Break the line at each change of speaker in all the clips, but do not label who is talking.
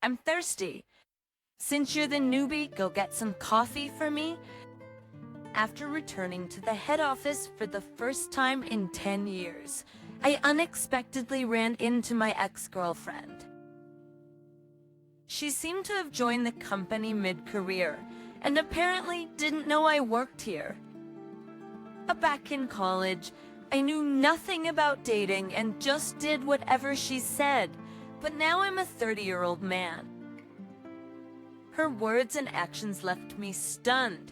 I'm thirsty. Since you're the newbie, go get some coffee for me. After returning to the head office for the first time in 10 years, I unexpectedly ran into my ex-girlfriend. She seemed to have joined the company mid-career, and apparently didn't know I worked here. Back in college, I knew nothing about dating and just did whatever she said, but now I'm a 30-year-old man. Her words and actions left me stunned.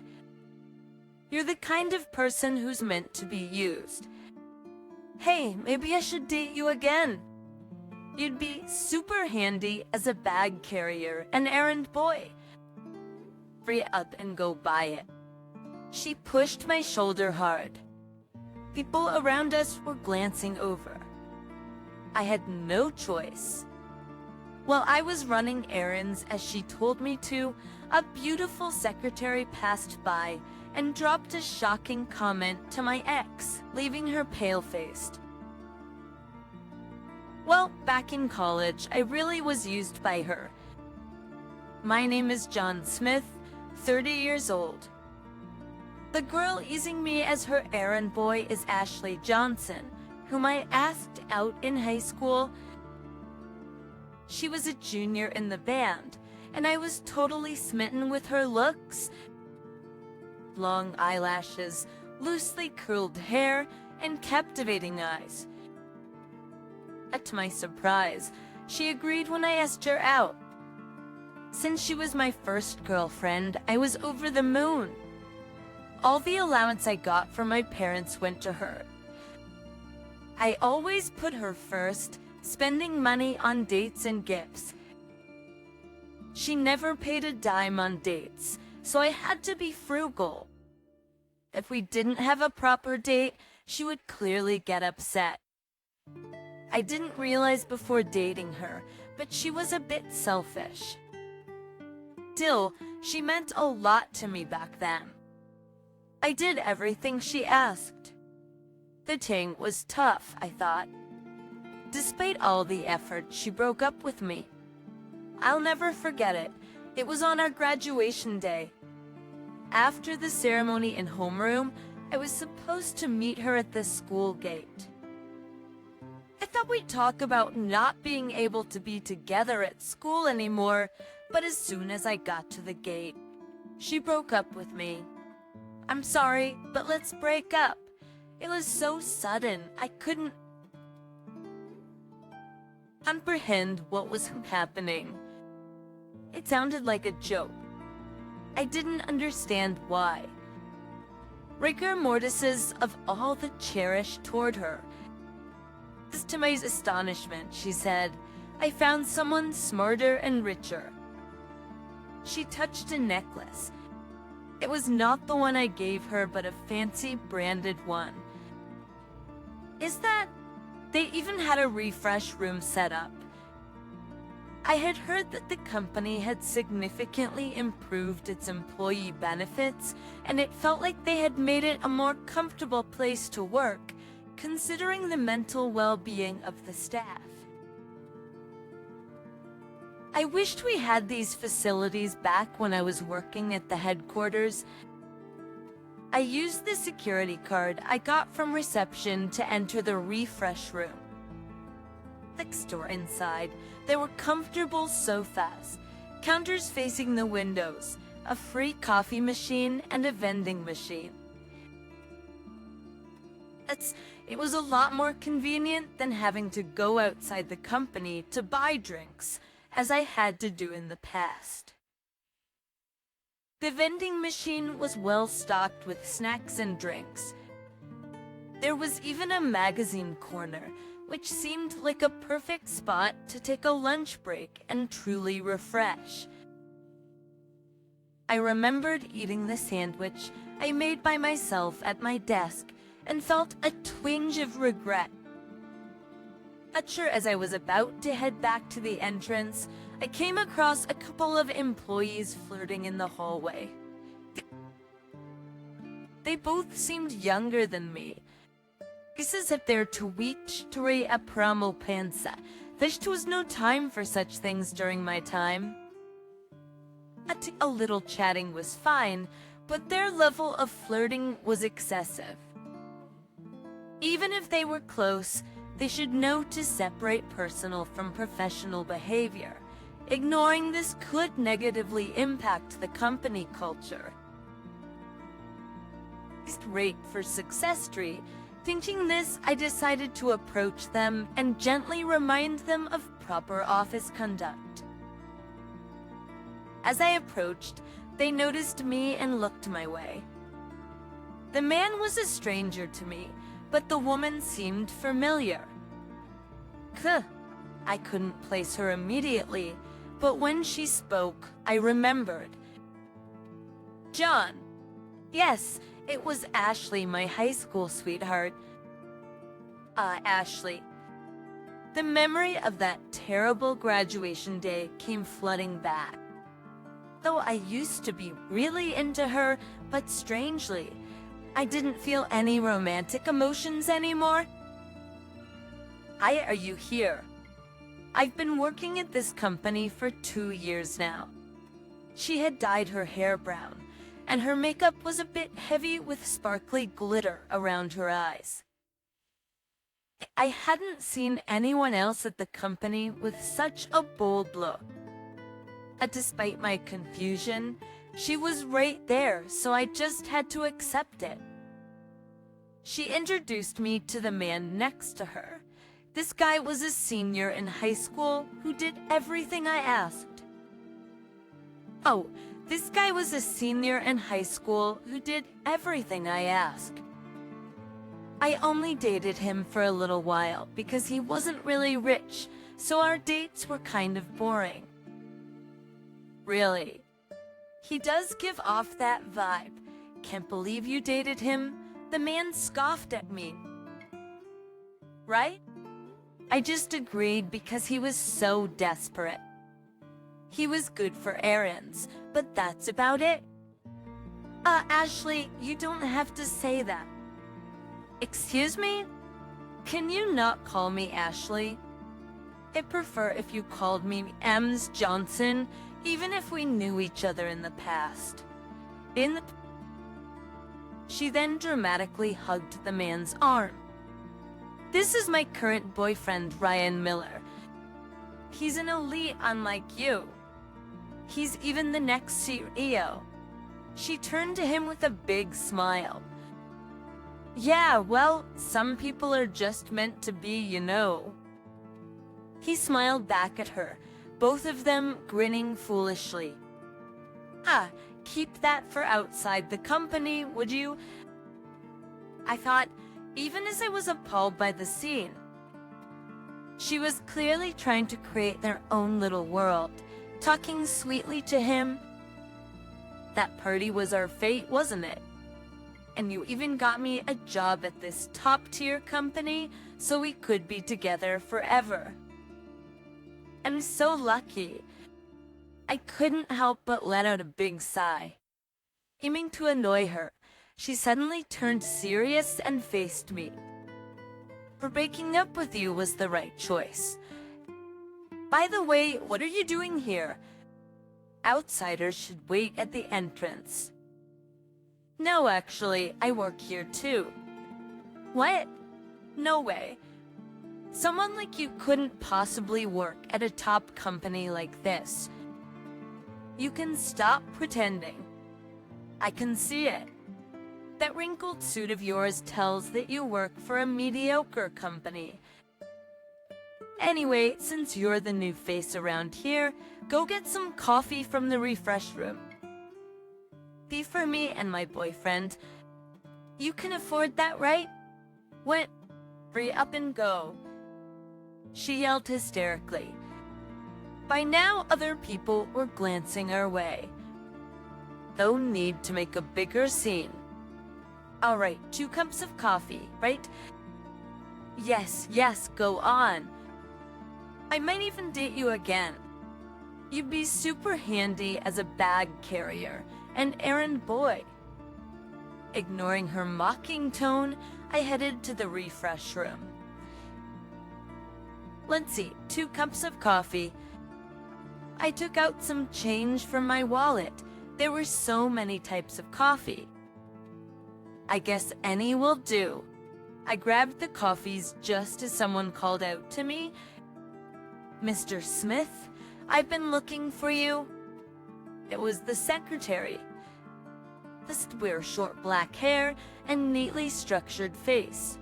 You're the kind of person who's meant to be used. Hey, maybe I should date you again. You'd be super handy as a bag carrier, an errand boy. Free up and go buy it. She pushed my shoulder hard. People around us were glancing over. I had no choice. While I was running errands as she told me to, a beautiful secretary passed by and dropped a shocking comment to my ex, leaving her pale-faced. Well, back in college, I really was used by her. My name is John Smith, 30 years old. The girl easing me as her errand boy is Ashley Johnson, whom I asked out in high school. She was a junior in the band, and I was totally smitten with her looks. Long eyelashes, loosely curled hair, and captivating eyes. To my surprise, she agreed when I asked her out. Since she was my first girlfriend, I was over the moon. All the allowance I got from my parents went to her. I always put her first, spending money on dates and gifts. She never paid a dime on dates, so I had to be frugal. If we didn't have a proper date, she would clearly get upset. I didn't realize before dating her, but she was a bit selfish. Still, she meant a lot to me back then. I did everything she asked. The thing was tough, I thought. Despite all the effort, she broke up with me. I'll never forget it. It was on our graduation day. After the ceremony in homeroom, I was supposed to meet her at the school gate. I thought we'd talk about not being able to be together at school anymore, but as soon as I got to the gate, she broke up with me. I'm sorry, but let's break up. It was so sudden, I couldn't comprehend what was happening. It sounded like a joke. I didn't understand why. Rigor mortises of all the cherish toward her. To my astonishment, she said, I found someone smarter and richer. She touched a necklace. It was not the one I gave her, but a fancy branded one. Is that? They even had a refresh room set up. I had heard that the company had significantly improved its employee benefits, and it felt like they had made it a more comfortable place to work, considering the mental well-being of the staff. I wished we had these facilities back when I was working at the headquarters. I used the security card I got from reception to enter the refresh room. Next door inside, there were comfortable sofas, counters facing the windows, a free coffee machine, and a vending machine. It was a lot more convenient than having to go outside the company to buy drinks, as I had to do in the past. The vending machine was well stocked with snacks and drinks. There was even a magazine corner, which seemed like a perfect spot to take a lunch break and truly refresh. I remembered eating the sandwich I made by myself at my desk and felt a twinge of regret. As I was about to head back to the entrance, I came across a couple of employees flirting in the hallway. They both seemed younger than me. Faces at their Twitch a promo panza, There was no time for such things during my time. A little chatting was fine, but their level of flirting was excessive. Even if they were close, they should know to separate personal from professional behavior. Ignoring this could negatively impact the company culture. Rate for success tree. Thinking this, I decided to approach them and gently remind them of proper office conduct. As I approached, they noticed me and looked my way. The man was a stranger to me, but the woman seemed familiar. I couldn't place her immediately, but when she spoke, I remembered. John. Yes, it was Ashley, my high school sweetheart. Ashley. The memory of that terrible graduation day came flooding back. Though I used to be really into her, but strangely, I didn't feel any romantic emotions anymore. Why are you here? I've been working at this company for 2 years now. She had dyed her hair brown, and her makeup was a bit heavy with sparkly glitter around her eyes. I hadn't seen anyone else at the company with such a bold look. Despite my confusion, she was right there, so I just had to accept it. She introduced me to the man next to her. This guy was a senior in high school who did everything I asked. This guy was a senior in high school who did everything I asked. I only dated him for a little while because he wasn't really rich, so our dates were kind of boring. Really? He does give off that vibe. Can't believe you dated him. The man scoffed at me. Right? I just agreed because he was so desperate. He was good for errands, but that's about it. Ashley, you don't have to say that. Excuse me? Can you not call me Ashley? I'd prefer if you called me Ems Johnson, even if we knew each other in the past. She then dramatically hugged the man's arm. This is my current boyfriend, Ryan Miller. He's an elite unlike you. He's even the next CEO. She turned to him with a big smile. Yeah, well, some people are just meant to be, you know. He smiled back at her, both of them grinning foolishly. Keep that for outside the company, would you? I thought, even as I was appalled by the scene. She was clearly trying to create their own little world, talking sweetly to him. That party was our fate, wasn't it? And you even got me a job at this top-tier company so we could be together forever. I'm so lucky. I couldn't help but let out a big sigh. Aiming to annoy her, she suddenly turned serious and faced me. For breaking up with you was the right choice. By the way, what are you doing here? Outsiders should wait at the entrance. No, actually, I work here too. What? No way. Someone like you couldn't possibly work at a top company like this. You can stop pretending. I can see it. That wrinkled suit of yours tells that you work for a mediocre company. Anyway, since you're the new face around here, go get some coffee from the refresh room. Be for me and my boyfriend. You can afford that, right? What? Hurry up and go. She yelled hysterically. By now, other people were glancing our way. No need to make a bigger scene. All right, 2 cups of coffee, right? Yes, go on. I might even date you again. You'd be super handy as a bag carrier, an errand boy. Ignoring her mocking tone, I headed to the refresh room. let's see, 2 cups of coffee. I took out some change from my wallet. There were so many types of coffee. I guess any will do. I grabbed the coffees just as someone called out to me. "Mr. Smith, I've been looking for you." It was the secretary. This wear short black hair and neatly structured face.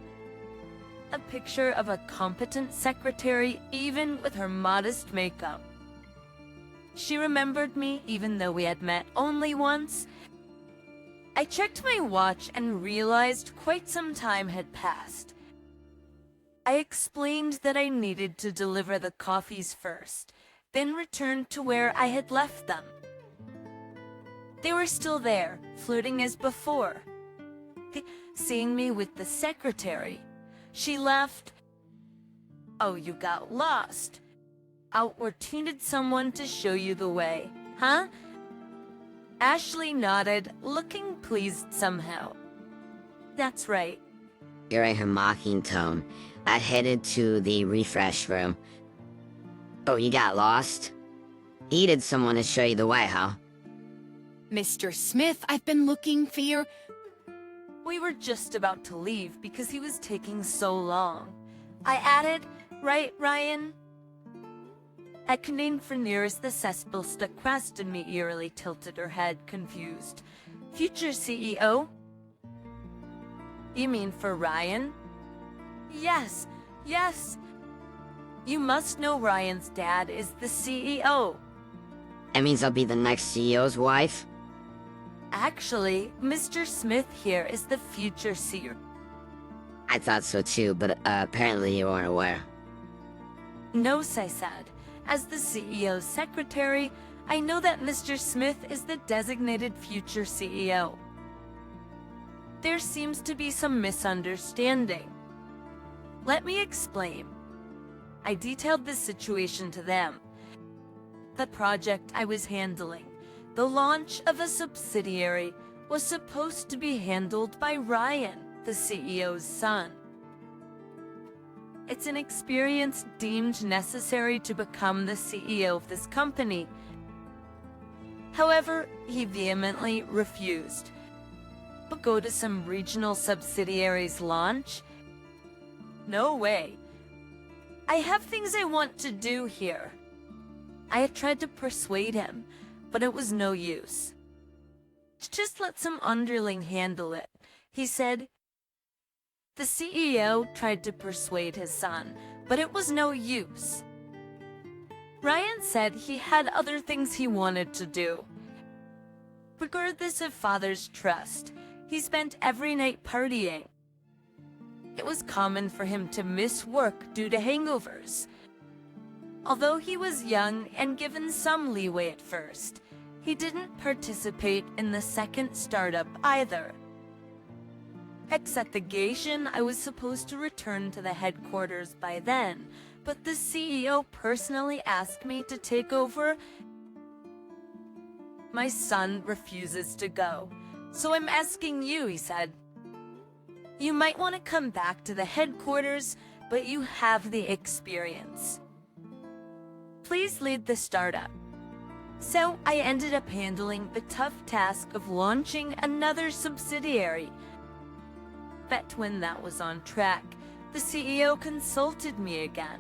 A picture of a competent secretary, even with her modest makeup. She remembered me even though we had met only once. I checked my watch and realized quite some time had passed. I explained that I needed to deliver the coffees first, then returned to where I had left them. They were still there, flirting as before. Seeing me with the secretary, she laughed. "Oh, you got lost. Or needed someone to show you the way, huh?" Ashley nodded, looking pleased somehow. "That's right."
Hearing her mocking tone, I headed to the refresh room. "Oh, you got lost? Needed someone to show you the way, huh?"
"Mr. Smith, I've been looking for you."
We were just about to leave because he was taking so long. I added, "Right, Ryan?" Echoing for nearest the cesspool stuck questioned me eerily, tilted her head, confused. "Future CEO? You mean for Ryan?" Yes. You must know Ryan's dad is the CEO.
That means I'll be the next CEO's wife?
Actually, Mr. Smith here is the future CEO.
I thought so too, but apparently you weren't aware.
No, I said. As the CEO's secretary, I know that Mr. Smith is the designated future CEO. There seems to be some misunderstanding. Let me explain. I detailed the situation to them. The project I was handling, the launch of a subsidiary, was supposed to be handled by Ryan, the CEO's son. It's an experience deemed necessary to become the CEO of this company. However, he vehemently refused. But go to some regional subsidiaries launch? No way. I have things I want to do here. I had tried to persuade him, but it was no use. Just let some underling handle it, he said. The CEO tried to persuade his son, but it was no use. Ryan said he had other things he wanted to do. Regardless of father's trust, he spent every night partying. It was common for him to miss work due to hangovers. Although he was young and given some leeway at first, he didn't participate in the second startup either. At the Gation, I was supposed to return to the headquarters by then, but the CEO personally asked me to take over. My son refuses to go, so I'm asking you, he said. You might want to come back to the headquarters, but you have the experience. Please lead the startup. So I ended up handling the tough task of launching another subsidiary. But when that was on track, the CEO consulted me again.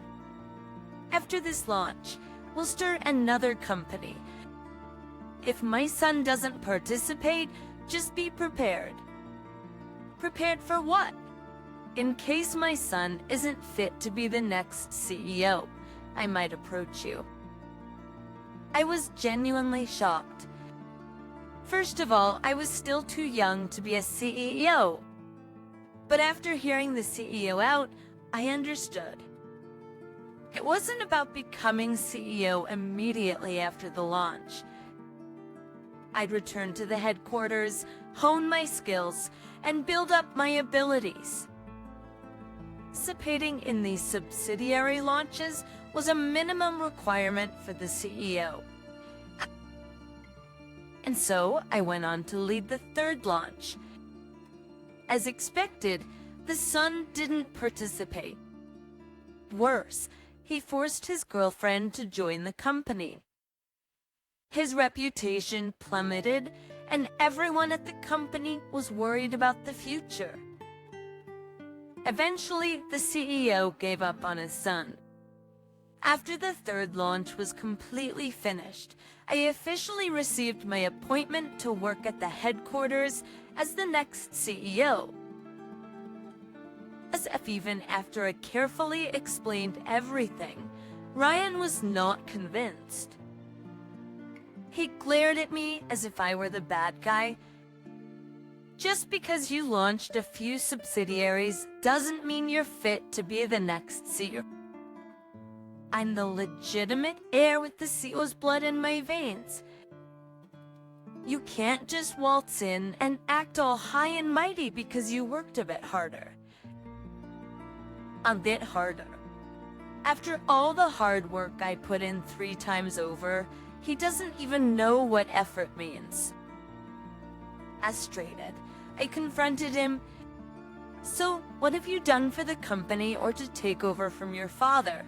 After this launch, we'll start another company. If my son doesn't participate, just be prepared. Prepared for what? In case my son isn't fit to be the next CEO, I might approach you. I was genuinely shocked. First of all, I was still too young to be a CEO. But after hearing the CEO out, I understood. It wasn't about becoming CEO immediately after the launch. I'd return to the headquarters, hone my skills, and build up my abilities. Participating in these subsidiary launches was a minimum requirement for the CEO. And so I went on to lead the third launch. As expected, the son didn't participate. Worse, he forced his girlfriend to join the company. His reputation plummeted, and everyone at the company was worried about the future. Eventually, the CEO gave up on his son. After the third launch was completely finished, I officially received my appointment to work at the headquarters as the next CEO. As if even after I carefully explained everything, Ryan was not convinced. He glared at me as if I were the bad guy. Just because you launched a few subsidiaries doesn't mean you're fit to be the next CEO. I'm the legitimate heir with the CEO's blood in my veins. You can't just waltz in and act all high and mighty because you worked a bit harder. A bit harder. After all the hard work I put in 3 times over, he doesn't even know what effort means. Frustrated, I confronted him. So, what have you done for the company or to take over from your father?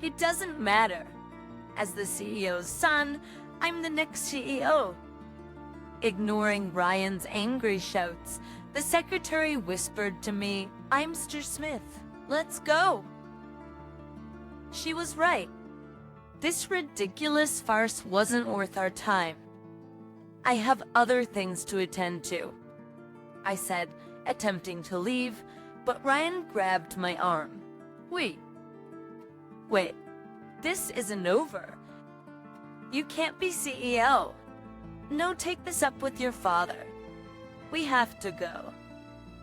It doesn't matter. As the CEO's son, I'm the next CEO. Ignoring Ryan's angry shouts, the secretary whispered to me, "I'm Mr. Smith. Let's go." She was right. This ridiculous farce wasn't worth our time. I have other things to attend to, I said, attempting to leave, but Ryan grabbed my arm. Wait, this isn't over. You can't be CEO. No, take this up with your father. We have to go.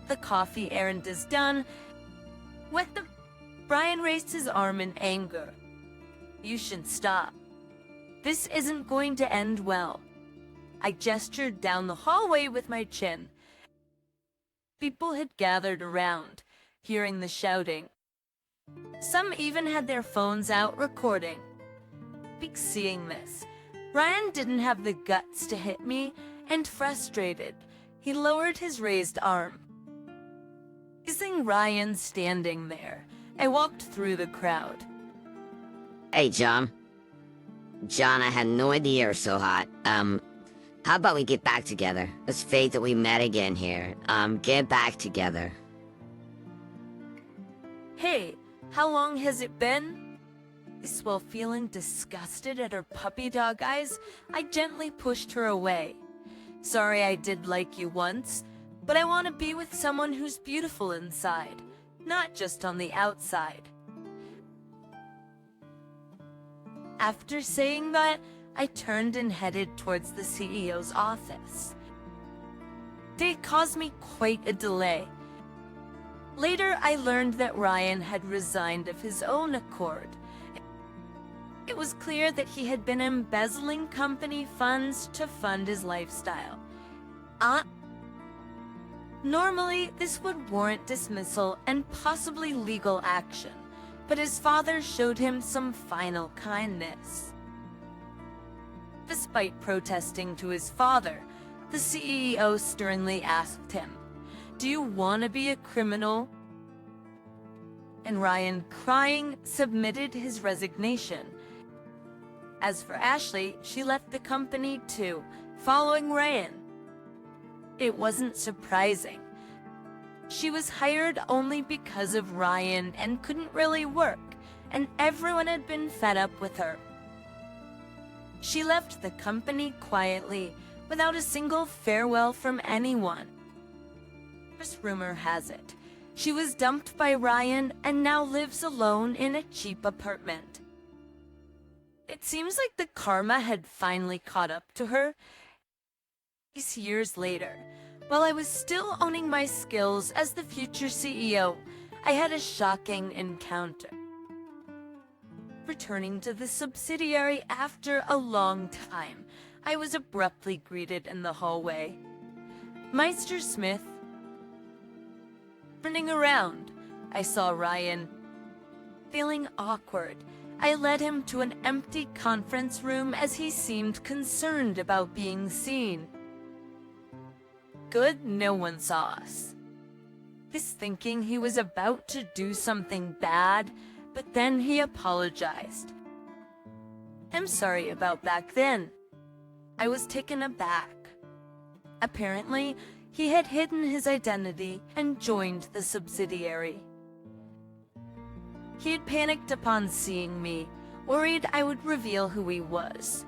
The coffee errand is done. What the... Brian raised his arm in anger. You should stop. This isn't going to end well. I gestured down the hallway with my chin. People had gathered around, hearing the shouting. Some even had their phones out recording. Seeing this, Ryan didn't have the guts to hit me, and frustrated, he lowered his raised arm. Seeing Ryan standing there, I walked through the crowd.
Hey, John. John, I had no idea you're so hot. How about we get back together? It's fate that we met again here. Get back together.
Hey, how long has it been? While feeling disgusted at her puppy dog eyes, I gently pushed her away. Sorry I did like you once, but I want to be with someone who's beautiful inside, not just on the outside. After saying that, I turned and headed towards the CEO's office. It caused me quite a delay. Later, I learned that Ryan had resigned of his own accord. It was clear that he had been embezzling company funds to fund his lifestyle. Normally, this would warrant dismissal and possibly legal action, but his father showed him some final kindness. Despite protesting to his father, the CEO sternly asked him, "Do you want to be a criminal?" And Ryan, crying, submitted his resignation. As for Ashley, she left the company too, following Ryan. It wasn't surprising. She was hired only because of Ryan and couldn't really work, and everyone had been fed up with her. She left the company quietly, without a single farewell from anyone. This rumor has it, she was dumped by Ryan and now lives alone in a cheap apartment. It seems like the karma had finally caught up to her. These years later, while I was still owning my skills as the future CEO, I had a shocking encounter. Returning to the subsidiary after a long time, I was abruptly greeted in the hallway. Meister Smith. Turning around, I saw Ryan. Feeling awkward, I led him to an empty conference room as he seemed concerned about being seen. Good, no one saw us. This thinking he was about to do something bad, but then he apologized. I'm sorry about back then. I was taken aback. Apparently, he had hidden his identity and joined the subsidiary. He had panicked upon seeing me, worried I would reveal who he was.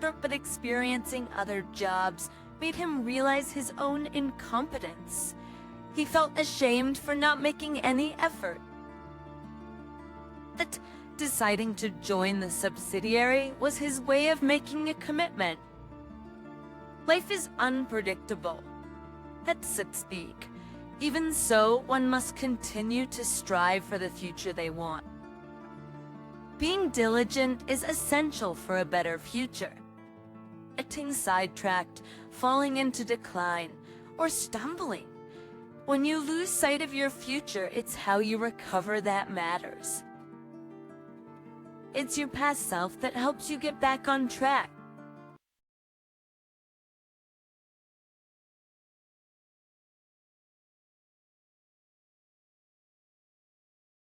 But experiencing other jobs made him realize his own incompetence. He felt ashamed for not making any effort. That deciding to join the subsidiary was his way of making a commitment. Life is unpredictable. That's to speak. Even so, one must continue to strive for the future they want. Being diligent is essential for a better future. Getting sidetracked, falling into decline, or stumbling. When you lose sight of your future, it's how you recover that matters. It's your past self that helps you get back on track.